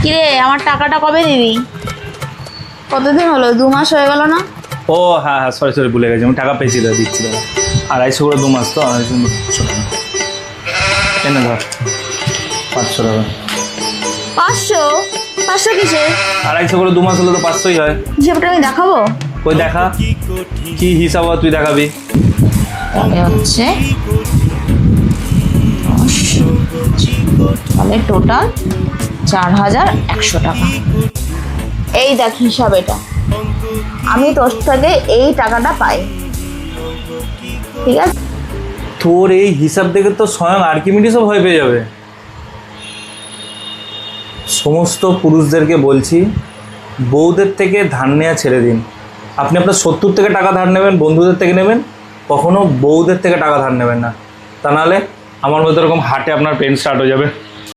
কিরে আমার টাকাটা কবে দিবি? কতদিন হলো? 2 মাস হয়ে গেল না? ও হ্যাঁ হ্যাঁ, সরি সরি, ভুলে গেছি। আমি টাকা পেয়েছি, দাদা দিচ্ছি দাদা। 250 করে 2 মাস তো, 250 টাকা এনে ধর। 500 টাকা। 500? 500 কিসে? 250 করে 2 মাস হলে তো 500ই হয়। হিসাবটা আমি দেখাবো? ওই দেখা কি হিসাব তুই দেখাবি। তাহলে হচ্ছে তাহলে টোটাল 4100 টাকা। এই দেখ হিসাব, এটা আমি তোর থেকে এই টাকাটা পাই, ঠিক আছে? তোর এই হিসাব দেখে তো স্বয়ং আর্কিমিডিসও ভয় পেয়ে যাবে। সমস্ত পুরুষদেরকে বলছি, বউদের থেকে ধার নেওয়া ছেড়ে দিন। আপনি আপনার শত্রুর থেকে টাকা ধার নেবেন, বন্ধুদের থেকে নেবেন, কখনো বউদের থেকে টাকা ধার নেবেন না। তা নাহলে আমার মতো এরকম হার্টে আপনার পেন স্টার্ট হয়ে যাবে।